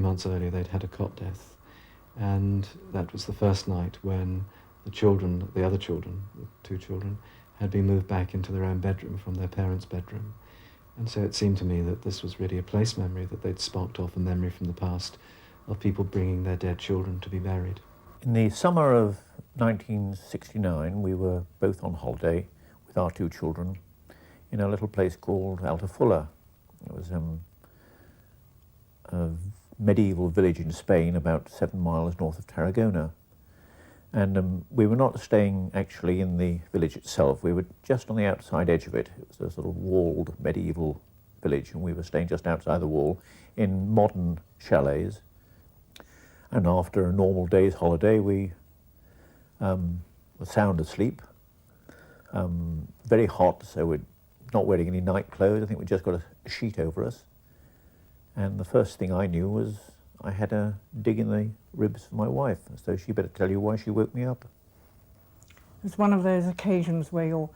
months earlier they'd had a cot death, and that was the first night when the other children, the two children, had been moved back into their own bedroom from their parents' bedroom. And so it seemed to me that this was really a place memory, that they'd sparked off a memory from the past of people bringing their dead children to be buried. In the summer of 1969, we were both on holiday with our two children in a little place called Altafulla. It was a medieval village in Spain, about 7 miles north of Tarragona. And we were not staying actually in the village itself. We were just on the outside edge of it. It was a sort of walled medieval village, and we were staying just outside the wall in modern chalets. And after a normal day's holiday, we were sound asleep. Very hot, so we're not wearing any night clothes. I think we just got a sheet over us. And the first thing I knew was I had a dig in the ribs for my wife, so she better tell you why she woke me up. It's one of those occasions where you're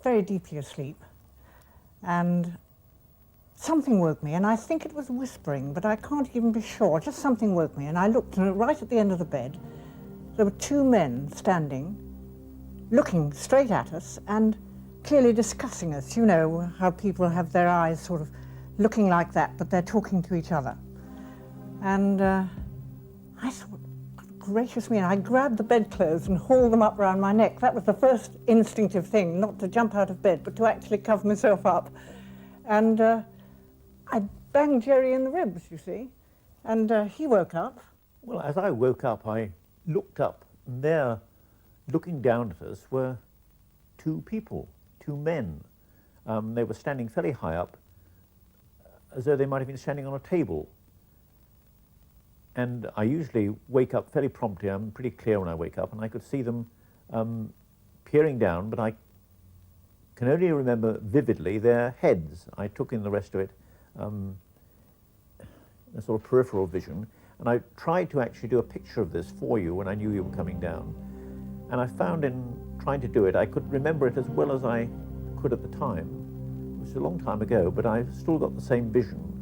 very deeply asleep and something woke me, and I think it was whispering, but I can't even be sure. Just something woke me, and I looked, and right at the end of the bed there were two men standing, looking straight at us and clearly discussing us. You know how people have their eyes sort of looking like that, but they're talking to each other. And I thought, gracious me, and I grabbed the bedclothes and hauled them up around my neck. That was the first instinctive thing, not to jump out of bed, but to actually cover myself up. And I banged Jerry in the ribs, you see, and he woke up. Well, as I woke up, I looked up, and there, looking down at us, were two people, two men. They were standing fairly high up, as though they might have been standing on a table. And I usually wake up fairly promptly. I'm pretty clear when I wake up, and I could see them peering down, but I can only remember vividly their heads. I took in the rest of it, a sort of peripheral vision, and I tried to actually do a picture of this for you when I knew you were coming down. And I found in trying to do it, I could remember it as well as I could at the time. It was a long time ago, but I still got the same vision.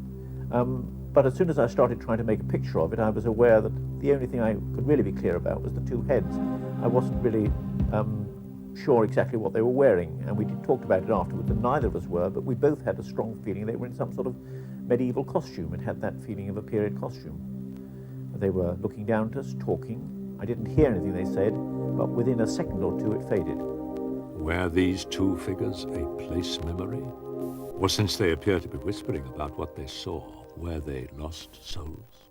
But as soon as I started trying to make a picture of it, I was aware that the only thing I could really be clear about was the two heads. I wasn't really sure exactly what they were wearing, and we talked about it afterwards, and neither of us were, but we both had a strong feeling they were in some sort of medieval costume. It had that feeling of a period costume. They were looking down at us, talking. I didn't hear anything they said, but within a second or two it faded. Were these two figures a place memory? Or since they appear to be whispering about what they saw, were they lost souls?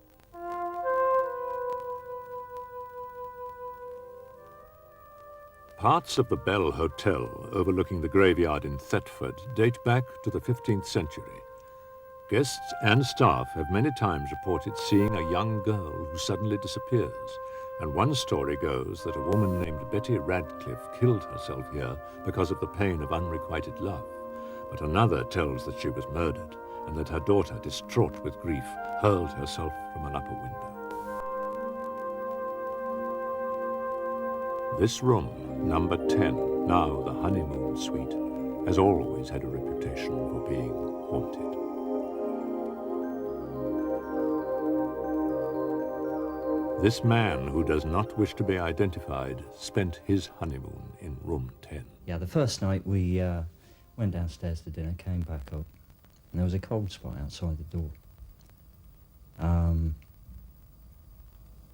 Parts of the Bell Hotel overlooking the graveyard in Thetford date back to the 15th century. Guests and staff have many times reported seeing a young girl who suddenly disappears, and one story goes that a woman named Betty Radcliffe killed herself here because of the pain of unrequited love, but another tells that she was murdered and that her daughter, distraught with grief, hurled herself from an upper window. This room, number 10, now the honeymoon suite, has always had a reputation for being haunted. This man, who does not wish to be identified, spent his honeymoon in room 10. Yeah, the first night we went downstairs to dinner, came back up, and there was a cold spot outside the door.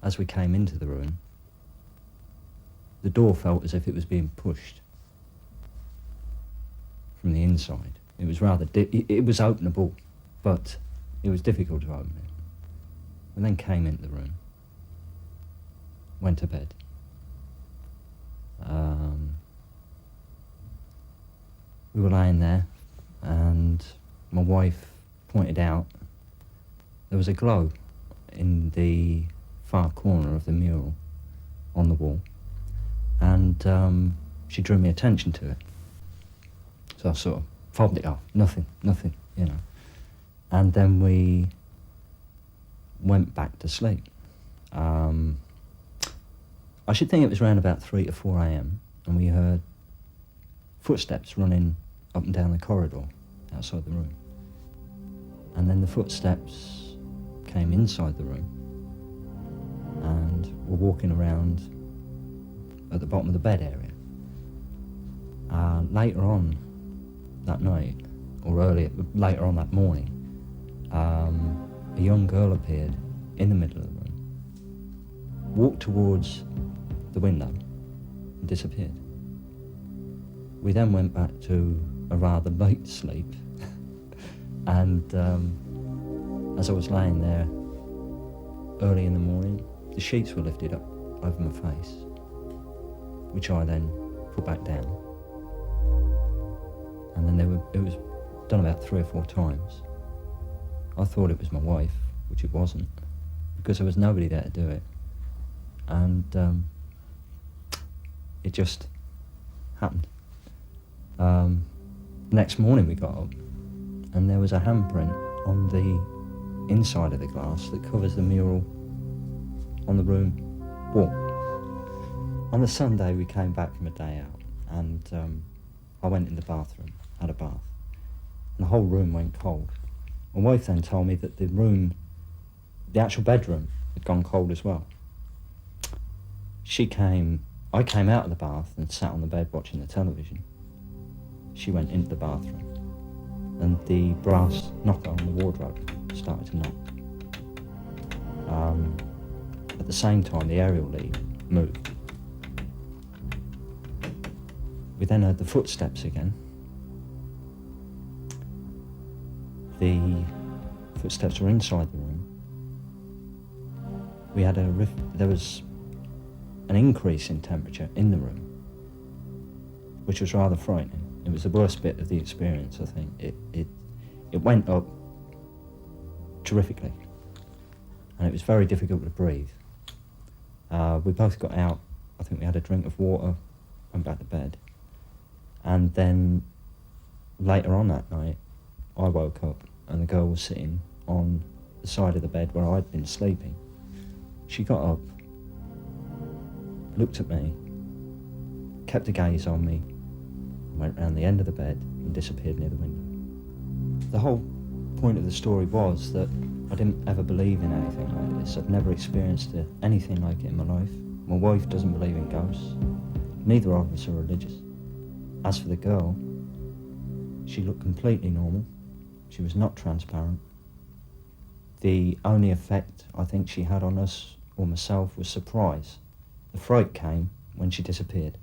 As we came into the room, the door felt as if it was being pushed from the inside. It was rather, it was openable, but it was difficult to open it. We then came into the room, went to bed. We were laying there, and my wife pointed out there was a glow in the far corner of the mural on the wall, and she drew my attention to it. So I sort of fobbed it off, nothing, you know. And then we went back to sleep. I should think it was around about 3 to 4 a.m, and we heard footsteps running up and down the corridor outside the room. And then the footsteps came inside the room and were walking around at the bottom of the bed area. Later on that night, or later on that morning, a young girl appeared in the middle of the room, walked towards the window and disappeared. We then went back to a rather late sleep and as I was laying there early in the morning, the sheets were lifted up over my face, which I then put back down. And then it was done about 3 or 4 times. I thought it was my wife, which it wasn't, because there was nobody there to do it. And it just happened. Next morning we got up and there was a handprint on the inside of the glass that covers the mural on the room wall. On the Sunday we came back from a day out and I went in the bathroom, had a bath, and the whole room went cold. My wife then told me that the actual bedroom had gone cold as well. I came out of the bath and sat on the bed watching the television. She went into the bathroom and the brass knocker on the wardrobe started to knock. At the same time, the aerial lead moved. We then heard the footsteps again. The footsteps were inside the room. There was an increase in temperature in the room, which was rather frightening. It was the worst bit of the experience, I think. It went up terrifically, and it was very difficult to breathe. We both got out. I think we had a drink of water, went back to bed, and then later on that night, I woke up and the girl was sitting on the side of the bed where I'd been sleeping. She got up, looked at me, kept a gaze on me, went round the end of the bed and disappeared near the window. The whole point of the story was that I didn't ever believe in anything like this. I've never experienced anything like it in my life. My wife doesn't believe in ghosts. Neither of us are religious. As for the girl, she looked completely normal. She was not transparent. The only effect I think she had on us, or myself, was surprise. The fright came when she disappeared.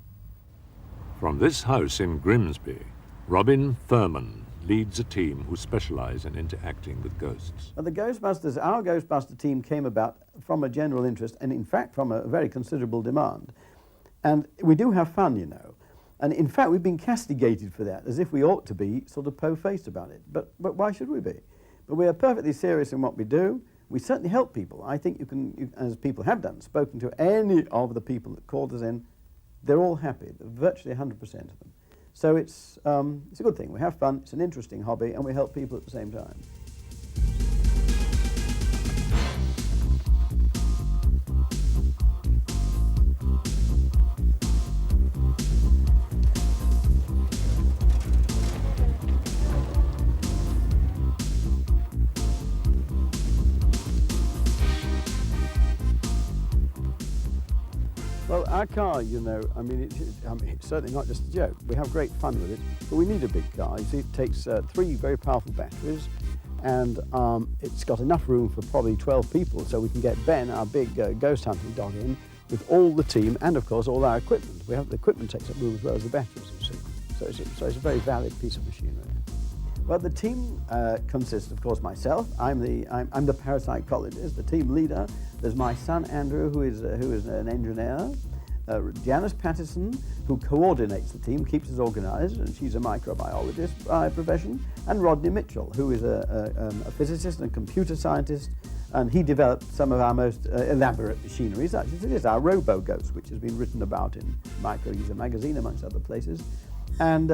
From this house in Grimsby, Robin Thurman leads a team who specialise in interacting with ghosts. Well, our Ghostbuster team came about from a general interest and in fact from a very considerable demand. And we do have fun, you know. And in fact we've been castigated for that, as if we ought to be sort of po-faced about it. But why should we be? But we are perfectly serious in what we do. We certainly help people. I think you can, as people have done, spoken to any of the people that called us in, they're all happy, virtually 100% of them. So it's a good thing. We have fun, it's an interesting hobby, and we help people at the same time. Well, our car, you know, I mean, it's certainly not just a joke. We have great fun with it, but we need a big car. You see, it takes 3 very powerful batteries, and it's got enough room for probably 12 people, so we can get Ben, our big ghost hunting dog, in with all the team and, of course, all our equipment. We have the equipment takes up room as well as the batteries, you see. So it's a very valid piece of machinery. Well, the team consists, of course, myself. I'm the parapsychologist, the team leader. There's my son Andrew, who is an engineer. Janice Patterson, who coordinates the team, keeps us organised, and she's a microbiologist by profession. And Rodney Mitchell, who is a physicist and computer scientist, and he developed some of our most elaborate machinery, such as it is our Robo-Ghost, which has been written about in Micro User magazine, amongst other places. And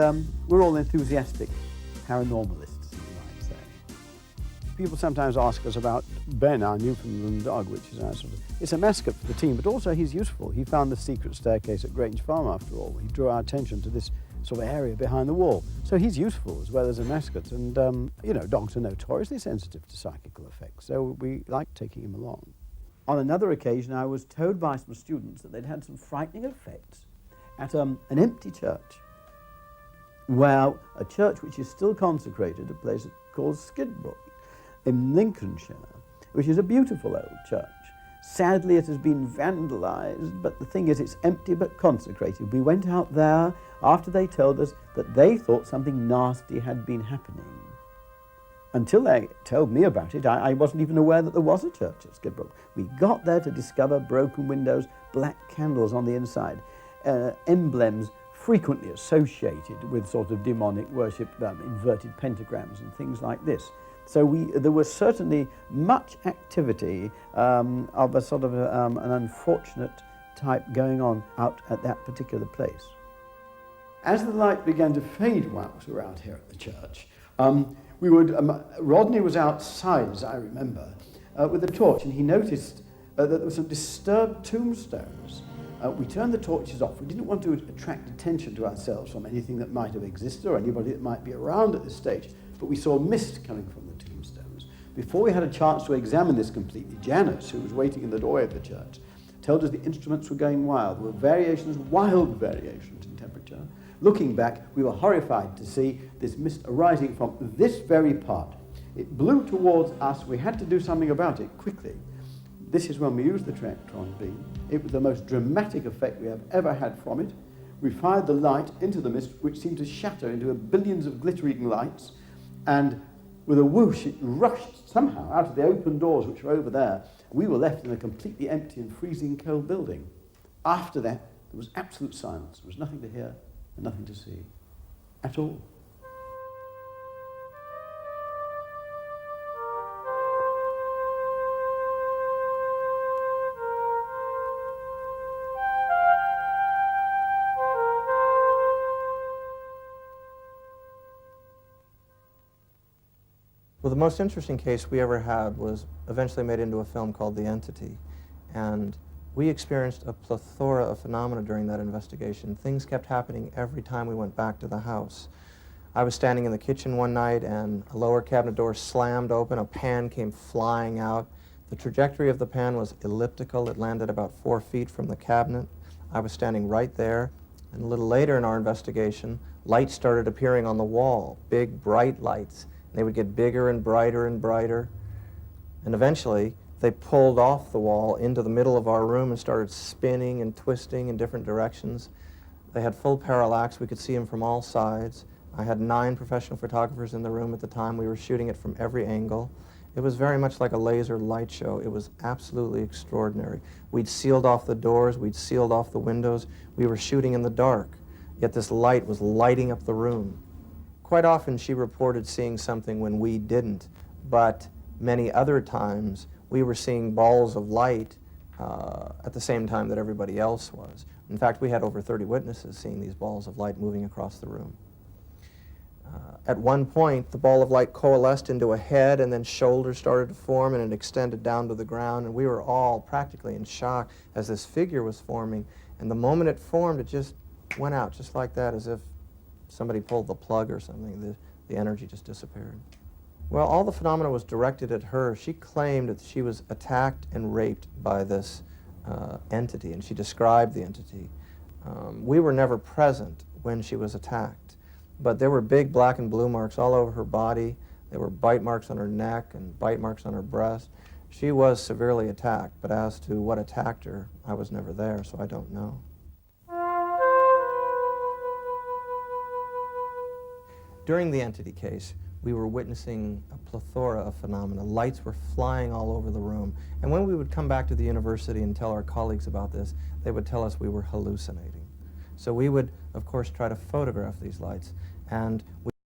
we're all enthusiastic paranormalists, you might say. People sometimes ask us about Ben, our Newfoundland dog, which is our sort of, it's a mascot for the team, but also he's useful. He found the secret staircase at Grange Farm, after all. He drew our attention to this sort of area behind the wall. So he's useful as well as a mascot. And, you know, dogs are notoriously sensitive to psychical effects, so we like taking him along. On another occasion, I was told by some students that they'd had some frightening effects at an empty church, where a church which is still consecrated, a place called Skidbrook in Lincolnshire, which is a beautiful old church. Sadly, it has been vandalized, but the thing is, it's empty but consecrated. We went out there after they told us that they thought something nasty had been happening. Until they told me about it, I wasn't even aware that there was a church at Skidbrook. We got there to discover broken windows, black candles on the inside, emblems frequently associated with sort of demonic worship, inverted pentagrams and things like this. So there was certainly much activity of a sort of an unfortunate type going on out at that particular place. As the light began to fade whilst we were out here at the church, Rodney was outside, as I remember, with a torch, and he noticed that there were some disturbed tombstones. We turned the torches off. We didn't want to attract attention to ourselves from anything that might have existed or anybody that might be around at this stage, but we saw mist coming from the tombstones. Before we had a chance to examine this completely, Janice, who was waiting in the doorway of the church, told us the instruments were going wild. There were variations, wild variations in temperature. Looking back, we were horrified to see this mist arising from this very part. It blew towards us. We had to do something about it quickly. This is when we used the tractron beam. It was the most dramatic effect we have ever had from it. We fired the light into the mist, which seemed to shatter into billions of glittering lights, and with a whoosh, it rushed somehow out of the open doors which were over there. We were left in a completely empty and freezing cold building. After that, there was absolute silence. There was nothing to hear and nothing to see at all. Well, the most interesting case we ever had was eventually made into a film called The Entity, and we experienced a plethora of phenomena during that investigation. Things kept happening every time we went back to the house. I was standing in the kitchen one night and a lower cabinet door slammed open, a pan came flying out. The trajectory of the pan was elliptical. It landed about 4 feet from the cabinet. I was standing right there, and a little later in our investigation, lights started appearing on the wall, big, bright lights. They would get bigger and brighter and brighter, and eventually they pulled off the wall into the middle of our room and started spinning and twisting in different directions. They had full parallax. We could see them from all sides. I had 9 professional photographers in the room at the time. We were shooting it from every angle. It was very much like a laser light show. It was absolutely extraordinary. We'd sealed off the doors. We'd sealed off the windows. We were shooting in the dark, yet this light was lighting up the room. Quite often she reported seeing something when we didn't, but many other times we were seeing balls of light at the same time that everybody else was. In fact, we had over 30 witnesses seeing these balls of light moving across the room. At one point, the ball of light coalesced into a head, and then shoulders started to form, and it extended down to the ground, and we were all practically in shock as this figure was forming. And the moment it formed, it just went out, just like that, as if somebody pulled the plug or something. The energy just disappeared. Well, all the phenomena was directed at her. She claimed that she was attacked and raped by this entity, and she described the entity. We were never present when she was attacked, but there were big black and blue marks all over her body. There were bite marks on her neck and bite marks on her breast. She was severely attacked, but as to what attacked her, I was never there, so I don't know. During the entity case, we were witnessing a plethora of phenomena. Lights were flying all over the room. And when we would come back to the university and tell our colleagues about this, they would tell us we were hallucinating. So we would, of course, try to photograph these lights. And we